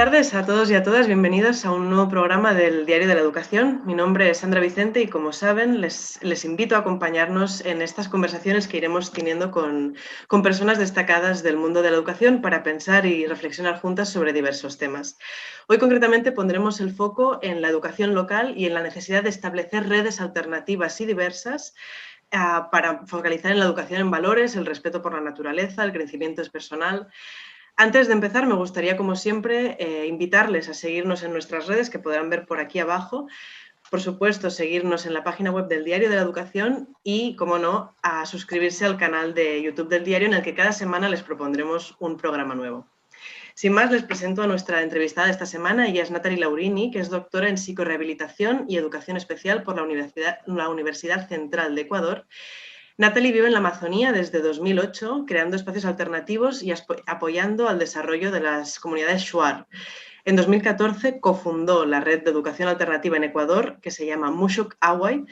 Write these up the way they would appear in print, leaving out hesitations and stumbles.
tardes a todos y a todas, bienvenidos a un nuevo programa del Diario de la Educación. Mi nombre es Sandra Vicente y, como saben, les invito a acompañarnos en estas conversaciones que iremos teniendo con personas destacadas del mundo de la educación para pensar y reflexionar juntas sobre diversos temas. Hoy concretamente pondremos el foco en la educación local y en la necesidad de establecer redes alternativas y diversas para focalizar en la educación en valores, el respeto por la naturaleza, el crecimiento personal. Antes de empezar, me gustaría, como siempre, invitarles a seguirnos en nuestras redes, que podrán ver por aquí abajo. Por supuesto, seguirnos en la página web del Diario de la Educación y, como no, a suscribirse al canal de YouTube del Diario, en el que cada semana les propondremos un programa nuevo. Sin más, les presento a nuestra entrevistada esta semana. Ella es Natalie Laurini, que es doctora en psicorehabilitación y educación especial por la Universidad Central de Ecuador. Natalie vive en la Amazonía desde 2008, creando espacios alternativos y apoyando al desarrollo de las comunidades Shuar. En 2014 cofundó la red de educación alternativa en Ecuador, que se llama Mushuk Away.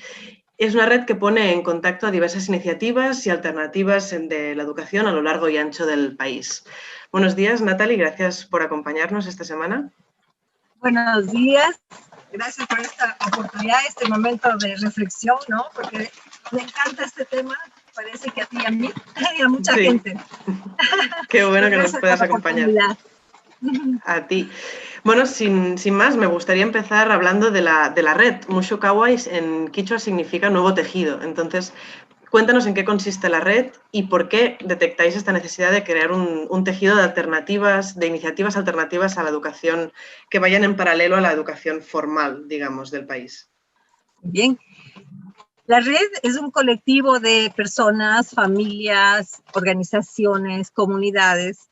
Es una red que pone en contacto a diversas iniciativas y alternativas de la educación a lo largo y ancho del país. Buenos días, Natalie, gracias por acompañarnos esta semana. Buenos días, gracias por esta oportunidad, este momento de reflexión, ¿no? Porque me encanta este tema, parece que a ti y a mí y a mucha gente. Qué bueno que nos puedas acompañar. A ti. Bueno, sin más, me gustaría empezar hablando de la red. Mushuk Away en quichua significa nuevo tejido. Entonces, cuéntanos en qué consiste la red y por qué detectáis esta necesidad de crear un tejido de alternativas, de iniciativas alternativas a la educación que vayan en paralelo a la educación formal, digamos, del país. Bien. La red es un colectivo de personas, familias, organizaciones, comunidades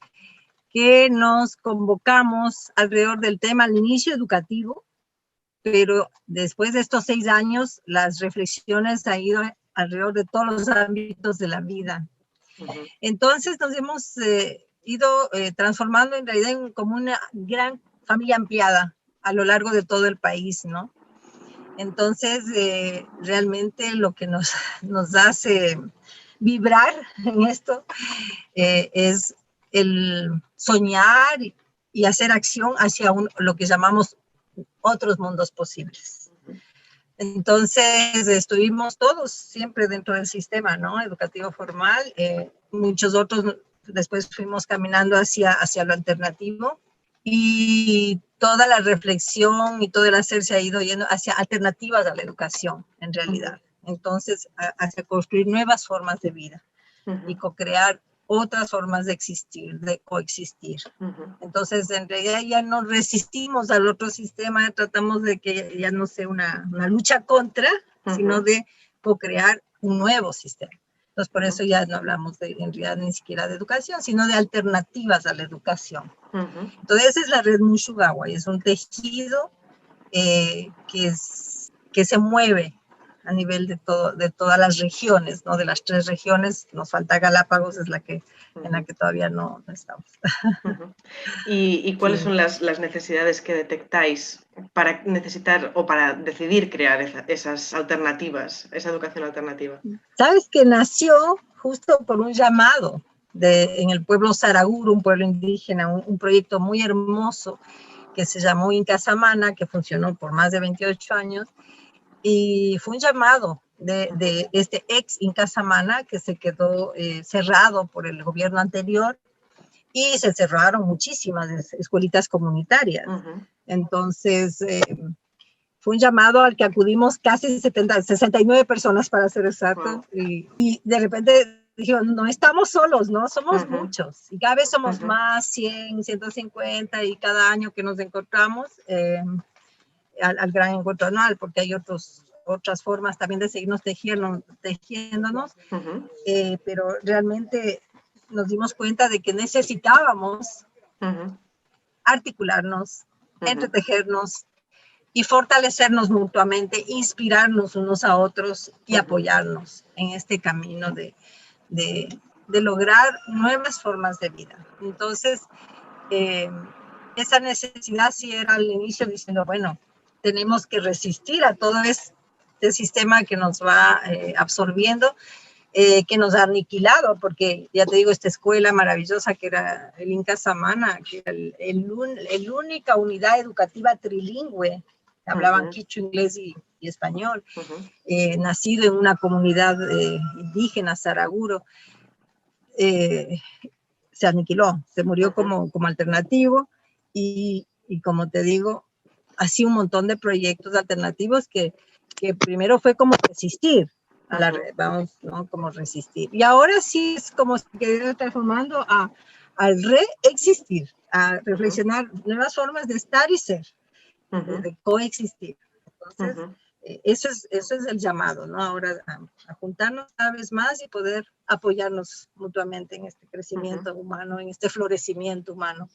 que nos convocamos alrededor del tema al inicio educativo, pero después de estos 6 años, las reflexiones han ido alrededor de todos los ámbitos de la vida. Entonces nos hemos ido transformando en realidad como una gran familia ampliada a lo largo de todo el país, ¿no? Entonces, realmente lo que nos hace vibrar en esto es el soñar y hacer acción hacia lo que llamamos otros mundos posibles. Entonces, estuvimos todos siempre dentro del sistema, ¿no? Educativo formal, muchos otros después fuimos caminando hacia lo alternativo y toda la reflexión y todo el hacer se ha ido yendo hacia alternativas a la educación, en realidad. Entonces, hacia construir nuevas formas de vida y co-crear otras formas de existir, de coexistir. Entonces, en realidad ya no resistimos al otro sistema, tratamos de que ya no sea una lucha contra, sino de co-crear un nuevo sistema. Entonces, por eso ya no hablamos en realidad ni siquiera de educación, sino de alternativas a la educación. Entonces, esa es la red Mushuk Away, es un tejido que se mueve a nivel de todas las regiones, ¿no? De las 3 regiones, nos falta Galápagos, es en la que todavía no estamos. ¿Y cuáles son las necesidades que detectáis para necesitar o para decidir crear esas alternativas, esa educación alternativa? Sabes que nació justo por un llamado en el pueblo Saraguro, un pueblo indígena, un proyecto muy hermoso que se llamó Inca Samana, que funcionó por más de 28 años, y fue un llamado de este ex Inca Samana que se quedó cerrado por el gobierno anterior y se cerraron muchísimas escuelitas comunitarias. Entonces, fue un llamado al que acudimos casi 69 personas para ser exactos, y de repente dijeron, no estamos solos, ¿no? Somos muchos, y cada vez somos más, 100, 150, y cada año que nos encontramos, al gran encuentro anual, porque hay otras formas también de seguirnos tejiéndonos, pero realmente nos dimos cuenta de que necesitábamos articularnos, entretejernos y fortalecernos mutuamente, inspirarnos unos a otros y apoyarnos en este camino de lograr nuevas formas de vida. Entonces, esa necesidad sí era al inicio diciendo, bueno, tenemos que resistir a todo este sistema que nos va absorbiendo. que nos ha aniquilado, porque ya te digo, esta escuela maravillosa que era el Inca Samana, que era el única unidad educativa trilingüe, hablaban quichua, inglés y español, nacido en una comunidad indígena, Saraguro, se aniquiló, se murió como alternativo, y como te digo, así un montón de proyectos alternativos que primero fue como resistir a la red, vamos, ¿no? Como resistir. Y ahora sí es como que se está transformando al reexistir, a reflexionar nuevas formas de estar y ser, de coexistir. Entonces, eso es el llamado, ¿no? Ahora a juntarnos cada vez más y poder apoyarnos mutuamente en este crecimiento humano, en este florecimiento humano.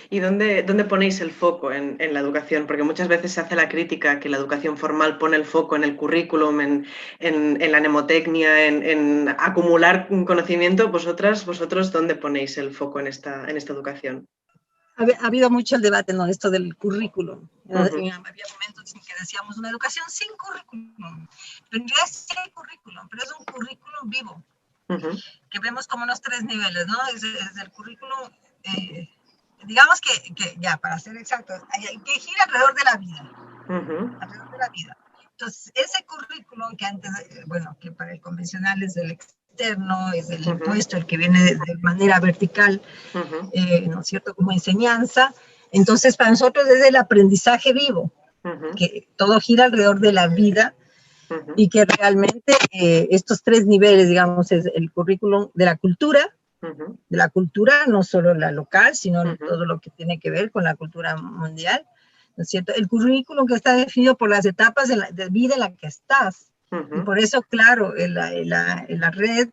¿Y dónde ponéis el foco en la educación? Porque muchas veces se hace la crítica que la educación formal pone el foco en el currículum, en la mnemotecnia, en acumular un conocimiento. ¿Vosotros dónde ponéis el foco en esta educación? Ha habido mucho el debate, ¿no? Esto del currículum. Había momentos en que decíamos una educación sin currículum. Pero en realidad sí hay currículum, pero es un currículum vivo. Que vemos como unos 3 niveles, ¿no? Es el currículum, digamos que ya, para ser exactos, que gira alrededor de la vida. Alrededor de la vida. Entonces, ese currículum que antes, bueno, que para el convencional es el externo, es el impuesto, el que viene de manera vertical, ¿no es cierto?, como enseñanza. Entonces, para nosotros es el aprendizaje vivo, que todo gira alrededor de la vida, y que realmente estos 3 niveles, digamos, es el currículum de la cultura, no solo la local, sino todo lo que tiene que ver con la cultura mundial, ¿no es cierto? El currículum que está definido por las etapas de vida en la que estás. Y por eso, claro, la red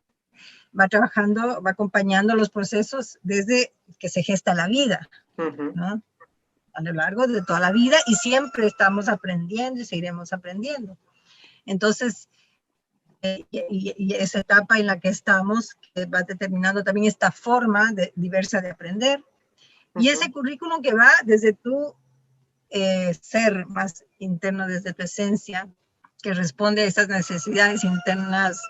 va trabajando, va acompañando los procesos desde que se gesta la vida, ¿no? A lo largo de toda la vida, y siempre estamos aprendiendo y seguiremos aprendiendo. Entonces, y esa etapa en la que estamos, que va determinando también esta forma diversa de aprender, y ese currículum que va desde tu ser más interno, desde tu esencia, que responde a esas necesidades internas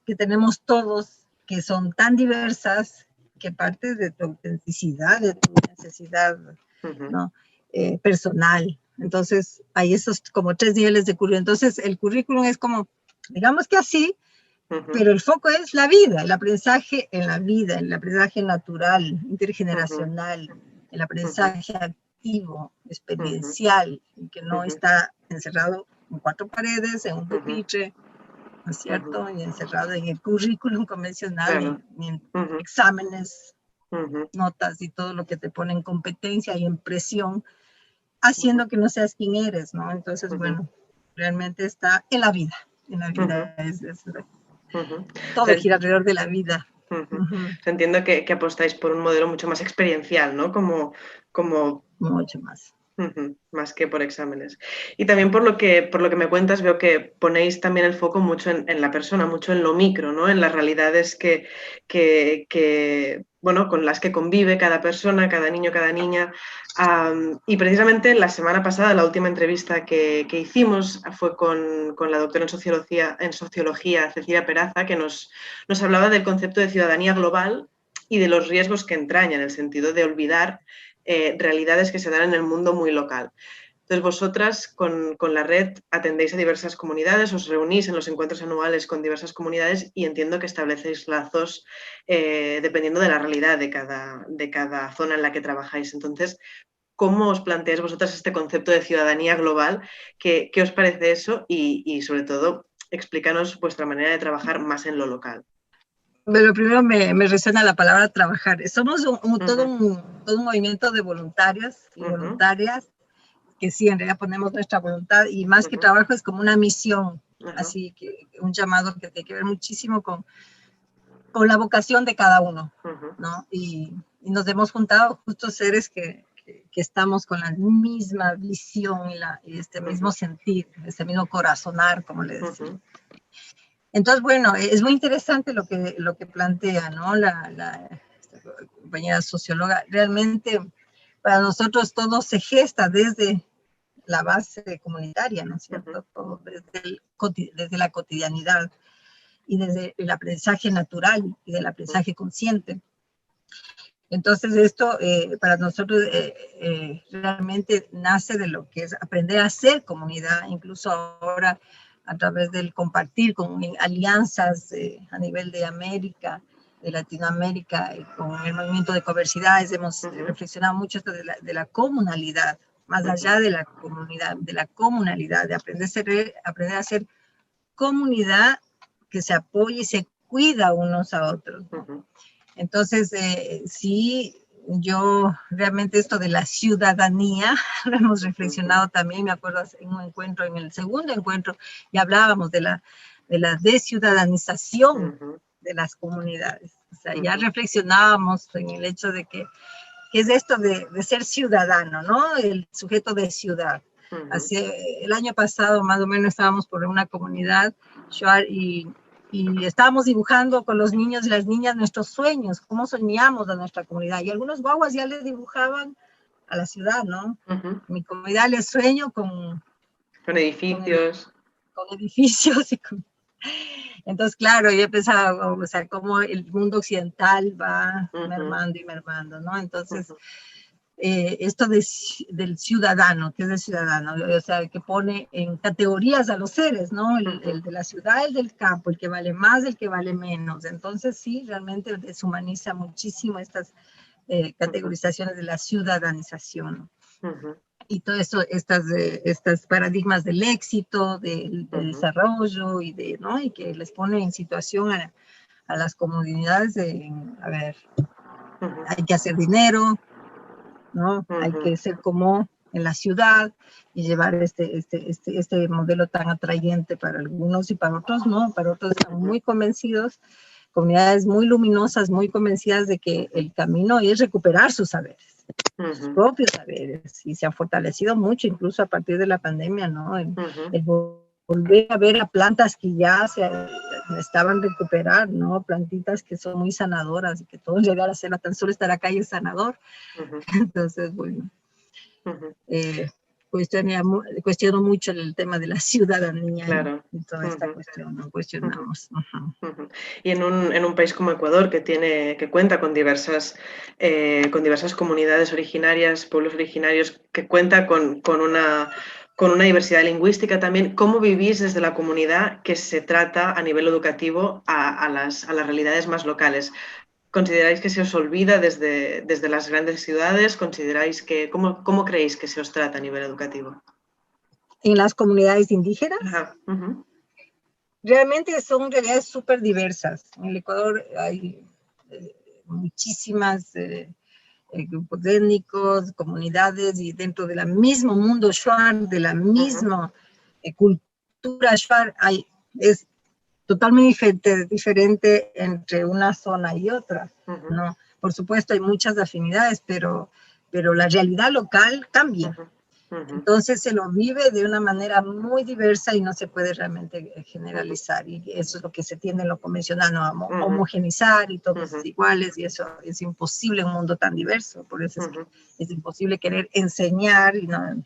que tenemos todos, que son tan diversas, que parte de tu autenticidad, de tu necesidad, ¿no? Personal. Entonces, hay esos como 3 niveles de currículum. Entonces, el currículum es como, digamos que así, pero el foco es la vida, el aprendizaje en la vida, el aprendizaje natural, intergeneracional, el aprendizaje activo, experiencial, que no está encerrado en 4 paredes, en un pupitre, ¿no es cierto? Y encerrado en el currículum convencional, ni en exámenes, notas y todo lo que te pone en competencia y en presión, haciendo que no seas quien eres, ¿no? Entonces, bueno, realmente está en la vida. En la vida todo gira alrededor de la vida. Entiendo que apostáis por un modelo mucho más experiencial, ¿no? Como mucho más. Más que por exámenes. Y también por lo que me cuentas, veo que ponéis también el foco mucho en la persona, mucho en lo micro, ¿no? En las realidades bueno, con las que convive cada persona, cada niño, cada niña. Y precisamente la semana pasada, la última entrevista que hicimos fue con la doctora en sociología, Cecilia Peraza, que nos hablaba del concepto de ciudadanía global y de los riesgos que entraña, en el sentido de olvidar realidades que se dan en el mundo muy local. Entonces, vosotras con la red atendéis a diversas comunidades, os reunís en los encuentros anuales con diversas comunidades y entiendo que establecéis lazos dependiendo de la realidad de cada zona en la que trabajáis. Entonces, ¿cómo os planteáis vosotras este concepto de ciudadanía global? ¿Qué os parece eso? Y sobre todo, explícanos vuestra manera de trabajar más en lo local. Pero primero me resuena la palabra trabajar. Somos todo un movimiento de voluntarios y voluntarias que sí, en realidad ponemos nuestra voluntad, y más que trabajo es como una misión, así que un llamado que tiene que ver muchísimo con la vocación de cada uno, ¿no? Y nos hemos juntado justo seres que estamos con la misma visión y este mismo sentir, este mismo corazonar, como le decimos. Entonces, bueno, es muy interesante lo que plantea, ¿no? Esta compañera socióloga. Realmente, para nosotros todo se gesta desde la base comunitaria, ¿no es cierto? Todo desde la cotidianidad. y desde el aprendizaje natural y del aprendizaje consciente. Entonces esto para nosotros realmente nace de lo que es aprender a ser comunidad, incluso ahora a través del compartir con alianzas a nivel de América, de Latinoamérica, y con el movimiento de coversidades hemos reflexionado mucho de la comunalidad, más allá de la comunidad, de la comunalidad, de aprender a ser comunidad que se apoya y se cuida unos a otros, ¿no? Entonces, sí, yo realmente esto de la ciudadanía lo hemos reflexionado también. Me acuerdo en un encuentro, en el segundo encuentro, y hablábamos de la desciudadanización de las comunidades. O sea, ya reflexionábamos en el hecho de que es esto de ser ciudadano, ¿no? El sujeto de ciudad. Así, el año pasado más o menos estábamos por una comunidad, Shuar, y estábamos dibujando con los niños y las niñas nuestros sueños, cómo soñamos a nuestra comunidad. Y algunos guaguas ya les dibujaban a la ciudad, ¿no? Mi comunidad les sueño con edificios. Con edificios y con... Entonces, claro, yo pensaba, o sea, cómo el mundo occidental va mermando y mermando, ¿no? Entonces, esto del ciudadano, ¿qué es el ciudadano? O sea, que pone en categorías a los seres, ¿no? El de la ciudad, el del campo, el que vale más, el que vale menos. Entonces, sí, realmente deshumaniza muchísimo estas categorizaciones de la ciudadanización. Y todo eso, estas paradigmas del éxito, del desarrollo y ¿no? Y que les pone en situación a las comunidades de, a ver, hay que hacer dinero, ¿no? Hay que ser como en la ciudad y llevar este modelo tan atrayente para algunos y para otros, ¿no? Para otros están muy convencidos, comunidades muy luminosas, muy convencidas de que el camino es recuperar sus saberes, sus propios saberes, y se ha fortalecido mucho incluso a partir de la pandemia, ¿no? El volver a ver a plantas que ya se estaban recuperar, ¿no? Plantitas que son muy sanadoras y que todo llegar a ser tan solo estar acá y es sanador. Entonces, bueno, cuestiono mucho el tema de la ciudadanía, claro. Y toda esta cuestión, ¿no? Cuestionamos. Y en un país como Ecuador, que cuenta con diversas comunidades originarias, pueblos originarios, que cuenta con una diversidad lingüística también, ¿cómo vivís desde la comunidad que se trata a nivel educativo a las realidades más locales? ¿Consideráis que se os olvida desde las grandes ciudades? ¿Cómo creéis que se os trata a nivel educativo? ¿En las comunidades indígenas? Realmente son realidades súper diversas. En el Ecuador hay muchísimas grupos étnicos, comunidades, y dentro del mismo mundo Shuar, de la misma cultura Shuar, es totalmente diferente entre una zona y otra, ¿no? Por supuesto hay muchas afinidades, pero la realidad local cambia. Entonces se lo vive de una manera muy diversa y no se puede realmente generalizar, y eso es lo que se tiende en lo convencional, ¿no? Homogenizar y todos iguales, y eso es imposible en un mundo tan diverso. Por eso es que es imposible querer enseñar y no,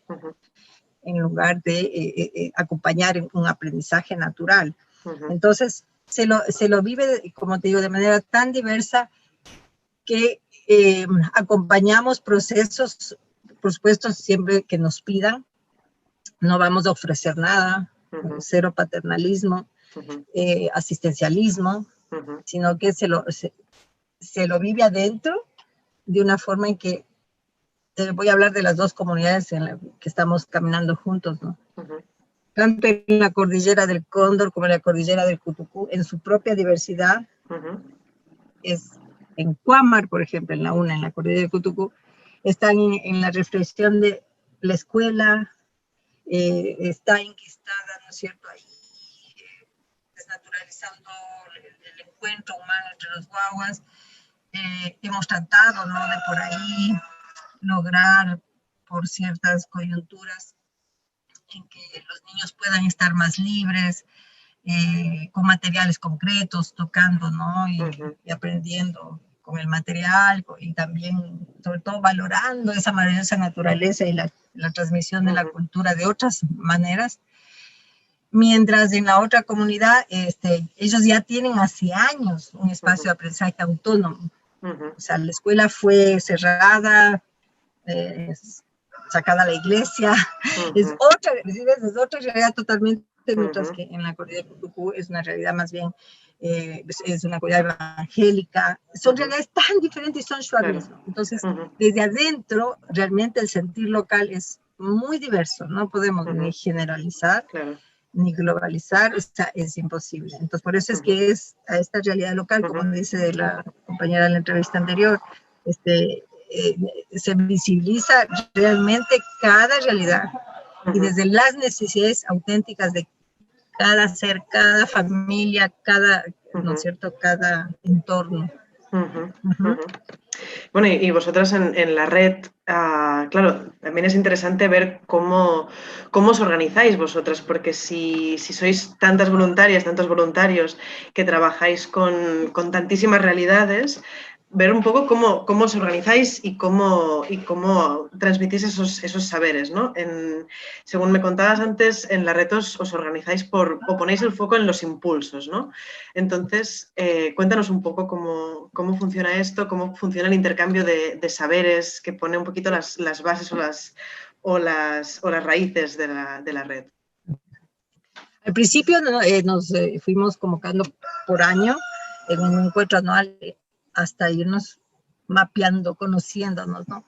en lugar de acompañar en un aprendizaje natural. Entonces se lo vive, como te digo, de manera tan diversa que acompañamos procesos, por supuesto, siempre que nos pidan. No vamos a ofrecer nada, cero paternalismo, asistencialismo, sino que se lo vive adentro de una forma en que, voy a hablar de las dos comunidades en las que estamos caminando juntos, ¿no? Tanto en la cordillera del Cóndor como en la cordillera del Cutucú, en su propia diversidad, es en Cuámar, por ejemplo, en la cordillera del Cutucú, están en la reflexión de la escuela, está enquistada, ¿no es cierto?, ahí, desnaturalizando el encuentro humano entre los guaguas. Hemos tratado, ¿no?, de por ahí lograr, por ciertas coyunturas, en que los niños puedan estar más libres, con materiales concretos, tocando, ¿no?, y aprendiendo con el material, y también, sobre todo, valorando esa maravillosa naturaleza y la transmisión de la cultura de otras maneras. Mientras en la otra comunidad, ellos ya tienen hace años un espacio de aprendizaje autónomo. O sea, la escuela fue cerrada, sacada a la iglesia, es otra realidad totalmente, mientras que en la comunidad de Putucú es una realidad más bien, es una comunidad evangélica, son realidades tan diferentes y son mismo. Entonces, desde adentro, realmente el sentir local es muy diverso, no podemos ni generalizar, ni globalizar, es imposible. Entonces, por eso es que es a esta realidad local, como dice la compañera de la entrevista anterior, se visibiliza realmente cada realidad y desde las necesidades auténticas de cada ser, cada familia, cada, ¿no es cierto?, cada entorno. Bueno, y vosotras en la red, claro, también es interesante ver cómo os organizáis vosotras, porque si sois tantas voluntarias, tantos voluntarios que trabajáis con tantísimas realidades, ver un poco cómo os organizáis y cómo transmitís esos saberes, ¿no? Según me contabas antes, en la red os organizáis o ponéis el foco en los impulsos, ¿no? Entonces, cuéntanos un poco cómo funciona esto, cómo funciona el intercambio de saberes que pone un poquito las bases o las raíces de la red. Al principio nos fuimos convocando por año en un encuentro anual hasta irnos mapeando, conociéndonos, ¿no?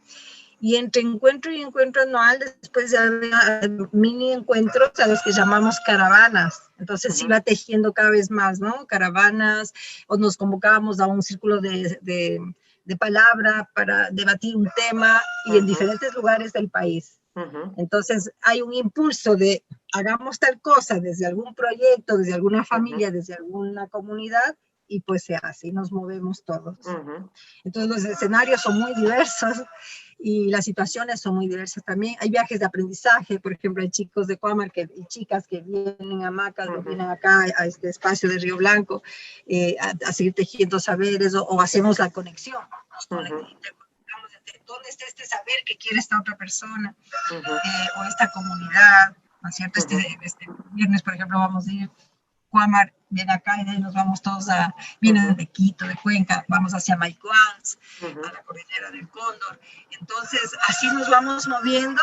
Y entre encuentro y encuentro anual, después había mini encuentros a los que llamamos caravanas. Entonces se iba tejiendo cada vez más, ¿no? Caravanas, o nos convocábamos a un círculo de palabra para debatir un tema y en diferentes lugares del país. Entonces hay un impulso de hagamos tal cosa desde algún proyecto, desde alguna familia, desde alguna comunidad, y pues se hace y nos movemos todos. Entonces los escenarios son muy diversos y las situaciones son muy diversas también. Hay viajes de aprendizaje, por ejemplo, hay chicos de Cuamar y chicas que vienen a Macas o vienen acá a este espacio de Río Blanco a seguir tejiendo saberes o hacemos la conexión. ¿Dónde está este saber que quiere esta otra persona o esta comunidad? ¿No es cierto? Este viernes, por ejemplo, vamos a ir Cuamar, viene acá y de ahí nos vamos todos vienen de Quito, de Cuenca, vamos hacia Maicuans, a la cordillera del Cóndor. Entonces, así nos vamos moviendo.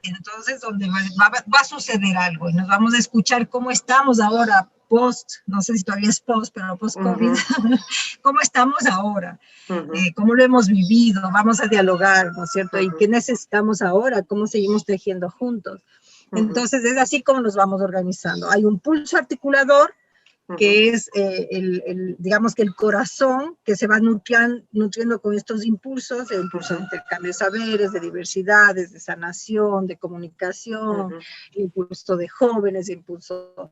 Entonces, donde va a suceder algo y nos vamos a escuchar cómo estamos ahora, no sé si todavía es post, pero post-COVID, cómo estamos ahora, cómo lo hemos vivido, vamos a dialogar, ¿no es cierto? ¿Y qué necesitamos ahora? ¿Cómo seguimos tejiendo juntos? Entonces, es así como nos vamos organizando. Hay un pulso articulador, que es, digamos que el corazón que se va nutriendo con estos impulsos, el impulso de intercambio de saberes, de diversidades, de sanación, de comunicación, el impulso de jóvenes, el impulso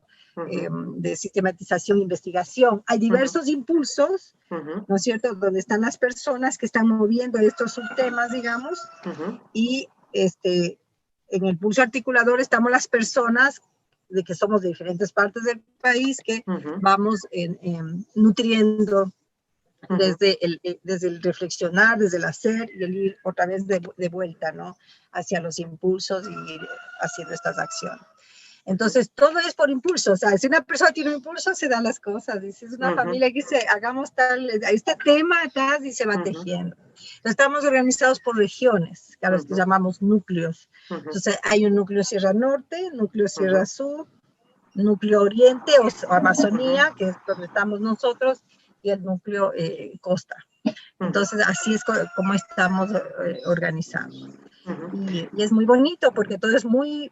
de sistematización e investigación. Hay diversos impulsos, ¿no es cierto?, donde están las personas que están moviendo estos subtemas, digamos, y en el pulso articulador estamos las personas de que somos de diferentes partes del país que vamos nutriendo desde el reflexionar, desde el hacer y el ir otra vez de vuelta, ¿no?, hacia los impulsos y ir haciendo estas acciones. Entonces, todo es por impulso. O sea, si una persona tiene un impulso, se dan las cosas. Y si es una familia que dice, hagamos este tema, tal, y se va tejiendo. Entonces, estamos organizados por regiones, que a los que llamamos núcleos. Entonces, hay un núcleo Sierra Norte, núcleo Sierra Sur, núcleo Oriente o Amazonía, que es donde estamos nosotros, y el núcleo Costa. Entonces, así es como estamos organizados. Y es muy bonito porque todo es muy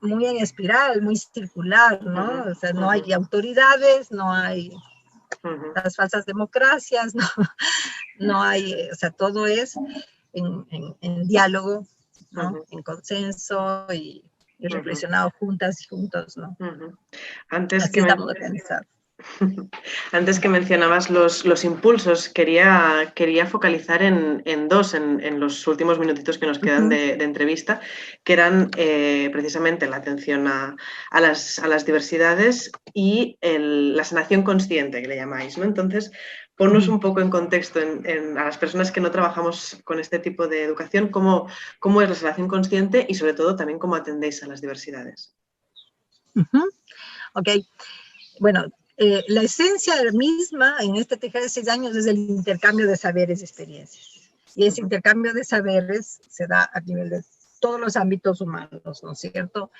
en espiral, muy circular, ¿no? O sea, no hay autoridades, no hay las falsas democracias, no hay, o sea, todo es en diálogo, ¿no? En consenso y reflexionado juntas y juntos, ¿no? Antes así estamos organizados. Antes que mencionabas los impulsos, quería focalizar en dos en los últimos minutitos que nos quedan de entrevista, que eran precisamente la atención a las diversidades y la sanación consciente, que le llamáis, ¿no? Entonces, ponnos un poco en contexto a las personas que no trabajamos con este tipo de educación, cómo es la sanación consciente y sobre todo también cómo atendéis a las diversidades. Ok, bueno, la esencia misma en este tejer de 6 años es el intercambio de saberes y experiencias. Y ese intercambio de saberes se da a nivel de todos los ámbitos humanos, ¿no es cierto?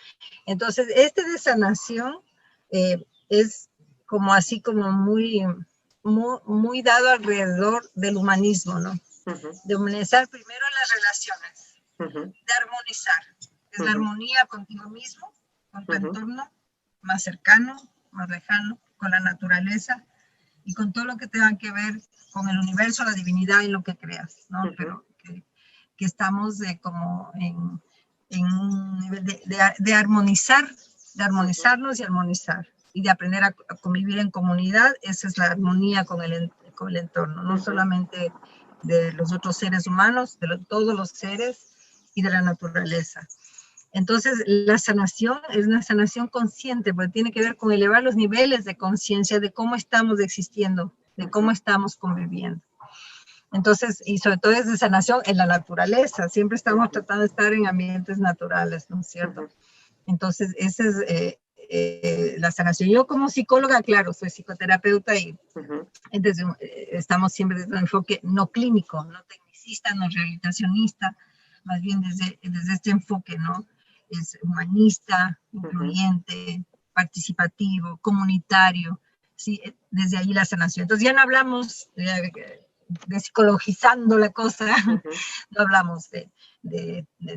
Entonces, de sanación es como así como muy dado alrededor del humanismo, ¿no? De humanizar primero las relaciones, de armonizar. Es la armonía contigo mismo, con tu entorno más cercano, más lejano, con la naturaleza y con todo lo que tenga que ver con el universo, la divinidad y lo que creas, ¿no? Pero que estamos como en un nivel de armonizar, de armonizarnos y armonizar, y de aprender a convivir en comunidad. Esa es la armonía con el entorno, no solamente de los otros seres humanos, de todos los seres y de la naturaleza. Entonces, la sanación es una sanación consciente, porque tiene que ver con elevar los niveles de conciencia de cómo estamos existiendo, de cómo estamos conviviendo. Entonces, y sobre todo es de sanación en la naturaleza. Siempre estamos tratando de estar en ambientes naturales, ¿no es cierto? Entonces, esa es la sanación. Yo como psicóloga, claro, soy psicoterapeuta y entonces, estamos siempre desde un enfoque no clínico, no tecnicista, no rehabilitacionista, más bien desde este enfoque, ¿no? Es humanista, incluyente, participativo, comunitario, ¿sí? Desde ahí la sanación. Entonces ya no hablamos de psicologizando la cosa, no hablamos de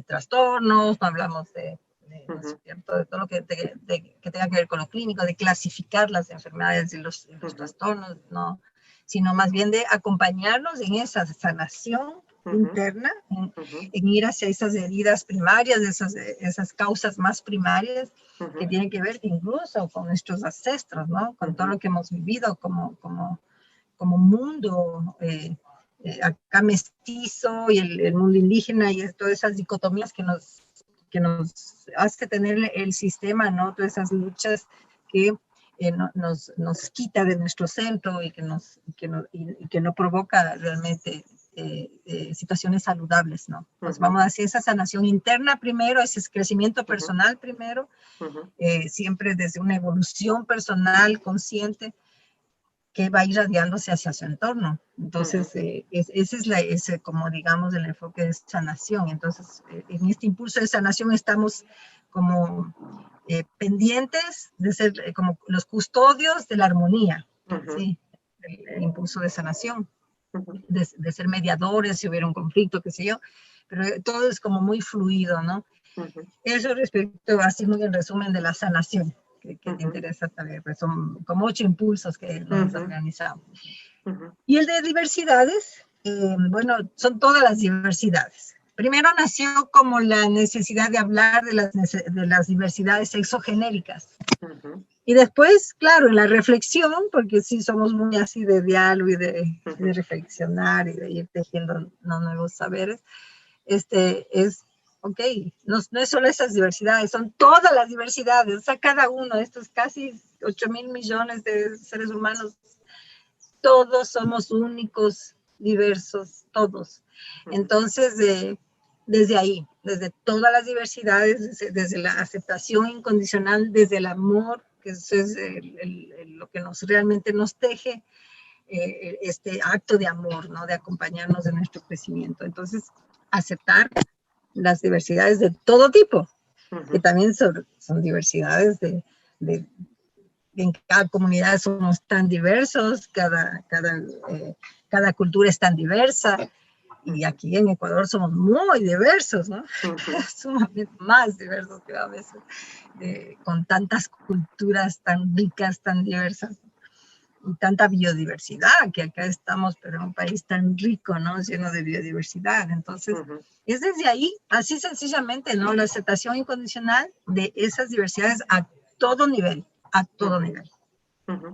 trastornos, no hablamos ¿no es cierto?, de todo lo que tenga que ver con lo clínico, de clasificar las enfermedades y los trastornos, no, sino más bien de acompañarnos en esa sanación interna, en ir hacia esas heridas primarias, esas causas más primarias que tienen que ver incluso con nuestros ancestros, ¿no? Con todo lo que hemos vivido como mundo, acá mestizo y el mundo indígena y todas esas dicotomías que nos hace tener el sistema, ¿no? Todas esas luchas que nos quita de nuestro centro y que no provoca realmente situaciones saludables, ¿no? Pues vamos hacia esa sanación interna primero, ese crecimiento personal primero, siempre desde una evolución personal consciente que va irradiándose hacia su entorno. Entonces, ese es como digamos el enfoque de sanación. Entonces, en este impulso de sanación estamos como pendientes de ser como los custodios de la armonía, ¿sí? El impulso de sanación, de ser mediadores si hubiera un conflicto, qué sé yo, pero todo es como muy fluido, ¿no? Eso respecto, así muy en resumen, de la sanación, que te interesa también, pues son como 8 impulsos que nos organizamos. Y el de diversidades, bueno, son todas las diversidades. Primero nació como la necesidad de hablar de las diversidades sexogenéricas. Y después, claro, en la reflexión, porque sí somos muy así de diálogo y de reflexionar y de ir tejiendo nuevos saberes, ok, no es solo esas diversidades, son todas las diversidades, o sea, cada uno de estos casi 8.000 millones de seres humanos, todos somos únicos, diversos, todos. Entonces, desde ahí, desde todas las diversidades, desde la aceptación incondicional, desde el amor, que eso es lo que realmente nos teje, este acto de amor, ¿no? De acompañarnos en nuestro crecimiento. Entonces, aceptar las diversidades de todo tipo, que también son diversidades en cada comunidad somos tan diversos, cada cultura es tan diversa, y aquí en Ecuador somos muy diversos, ¿no? Sumamente más diversos que a veces, con tantas culturas tan ricas, tan diversas, y tanta biodiversidad, que acá estamos, pero en un país tan rico, ¿no? Lleno de biodiversidad. Entonces, es desde ahí, así sencillamente, ¿no? La aceptación incondicional de esas diversidades a todo nivel, a todo nivel.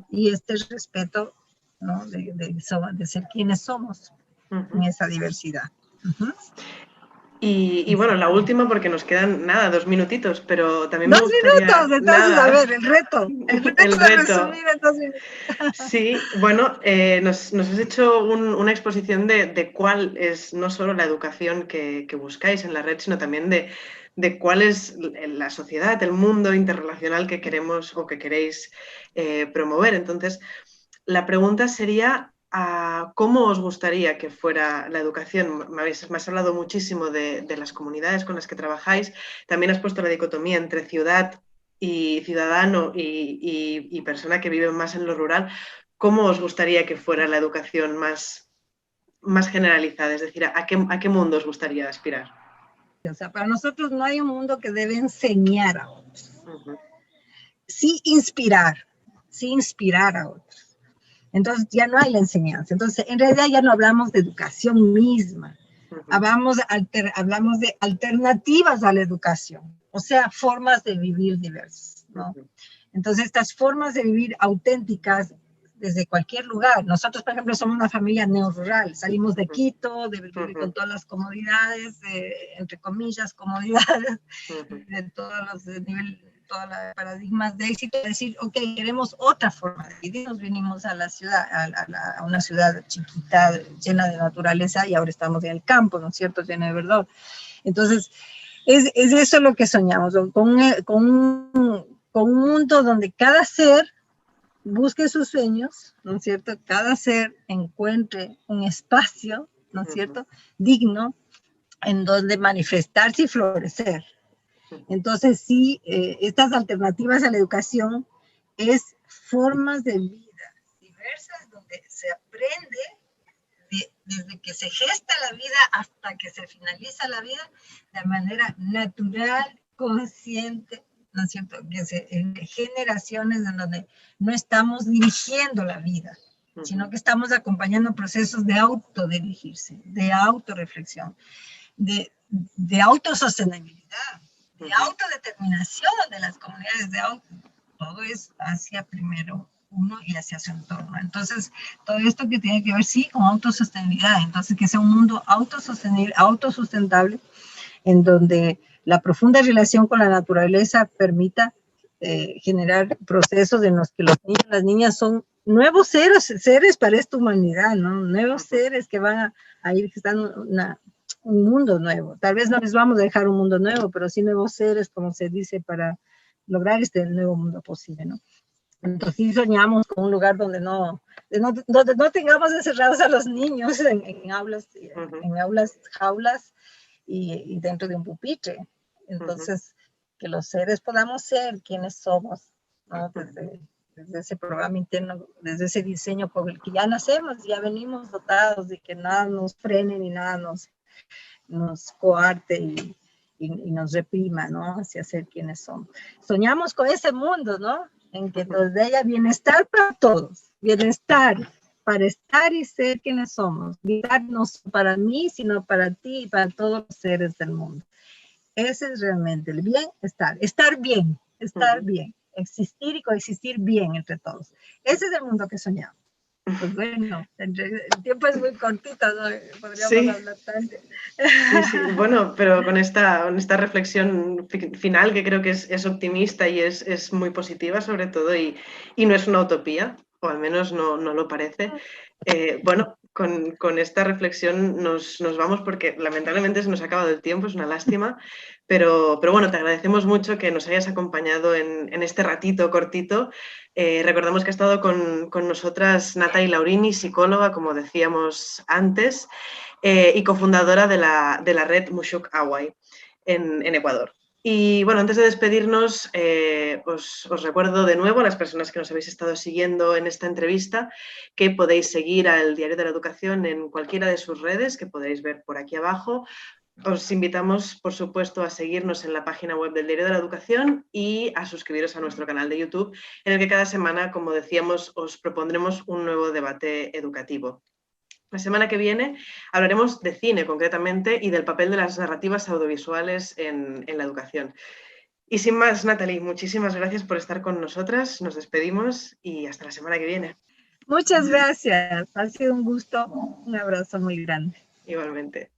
Y este respeto, ¿no? De ser quienes somos en esa diversidad. Y bueno, la última, porque nos quedan, nada, 2 minutitos, pero también me 2 gustaría... minutos, entonces, nada, a ver, el reto de resumir en 2 minutos. Sí, bueno, nos has hecho una exposición de cuál es no solo la educación que buscáis en la red, sino también de de cuál es la sociedad, el mundo interrelacional que queremos o que queréis promover. Entonces, la pregunta sería, ¿cómo os gustaría que fuera la educación? Me has hablado muchísimo de las comunidades con las que trabajáis, también has puesto la dicotomía entre ciudad y ciudadano y persona que vive más en lo rural. ¿Cómo os gustaría que fuera la educación más generalizada? Es decir, ¿a qué mundo os gustaría aspirar? O sea, para nosotros no hay un mundo que debe enseñar a otros. Sí inspirar a otros. Entonces ya no hay la enseñanza. Entonces en realidad ya no hablamos de educación misma. Hablamos de alternativas a la educación, o sea, formas de vivir diversas, ¿no? Entonces estas formas de vivir auténticas desde cualquier lugar. Nosotros, por ejemplo, somos una familia neorrural, salimos de Quito, de vivir con todas las comodidades, entre comillas, comodidades, de todos los niveles, todos los paradigmas de éxito, decir, ok, queremos otra forma de vivir. Nos vinimos a la ciudad, a una ciudad chiquita, llena de naturaleza, y ahora estamos en el campo, ¿no es cierto?, llena de verdad. Entonces, es eso lo que soñamos, con un mundo donde cada ser busque sus sueños, ¿no es cierto? Cada ser encuentre un espacio, ¿no es cierto?, digno en donde manifestarse y florecer. Entonces, sí, estas alternativas a la educación es formas de vida diversas donde se aprende desde que se gesta la vida hasta que se finaliza la vida de manera natural, consciente, ¿no es cierto? En generaciones en donde no estamos dirigiendo la vida, sino que estamos acompañando procesos de autodirigirse, de autorreflexión, de autosostenibilidad, de autodeterminación de las comunidades, todo es hacia primero uno y hacia su entorno. Entonces, todo esto que tiene que ver, sí, con autosostenibilidad, entonces que sea un mundo autosostenible, autosustentable, en donde la profunda relación con la naturaleza permita generar procesos en los que los niños y las niñas son nuevos seres para esta humanidad, ¿no? Nuevos seres que van a ir gestando un mundo nuevo. Tal vez no les vamos a dejar un mundo nuevo, pero sí nuevos seres, como se dice, para lograr este nuevo mundo posible, ¿no? Entonces sí soñamos con un lugar donde no tengamos encerrados a los niños en aulas, jaulas y dentro de un pupitre. Entonces, que los seres podamos ser quienes somos, ¿no? Desde ese programa interno, desde ese diseño con el que ya nacemos, ya venimos dotados de que nada nos frene ni nada nos coarte y nos reprima, ¿no? Hacia ser quienes somos. Soñamos con ese mundo, ¿no? En que nos dé bienestar para todos, bienestar para estar y ser quienes somos. Bienestar no solo para mí, sino para ti y para todos los seres del mundo. Ese es realmente el bienestar. Estar bien, existir y coexistir bien entre todos. Ese es el mundo que soñamos. Pues bueno, el tiempo es muy cortito, ¿no? Podríamos hablar tanto. Sí, bueno, pero con esta reflexión final que creo que es optimista y es muy positiva sobre todo y no es una utopía, o al menos no lo parece. Bueno, con esta reflexión nos vamos porque lamentablemente se nos ha acabado el tiempo, es una lástima, pero bueno, te agradecemos mucho que nos hayas acompañado en este ratito cortito. Recordamos que ha estado con nosotras Nathalie Laurini, psicóloga, como decíamos antes, y cofundadora de la red Mushuk Awai en Ecuador. Y bueno, antes de despedirnos, os recuerdo de nuevo a las personas que nos habéis estado siguiendo en esta entrevista que podéis seguir al Diario de la Educación en cualquiera de sus redes, que podéis ver por aquí abajo. Os invitamos, por supuesto, a seguirnos en la página web del Diario de la Educación y a suscribiros a nuestro canal de YouTube, en el que cada semana, como decíamos, os propondremos un nuevo debate educativo. La semana que viene hablaremos de cine, concretamente, y del papel de las narrativas audiovisuales en la educación. Y sin más, Nathalie, muchísimas gracias por estar con nosotras. Nos despedimos y hasta la semana que viene. Muchas gracias. Ha sido un gusto. Un abrazo muy grande. Igualmente.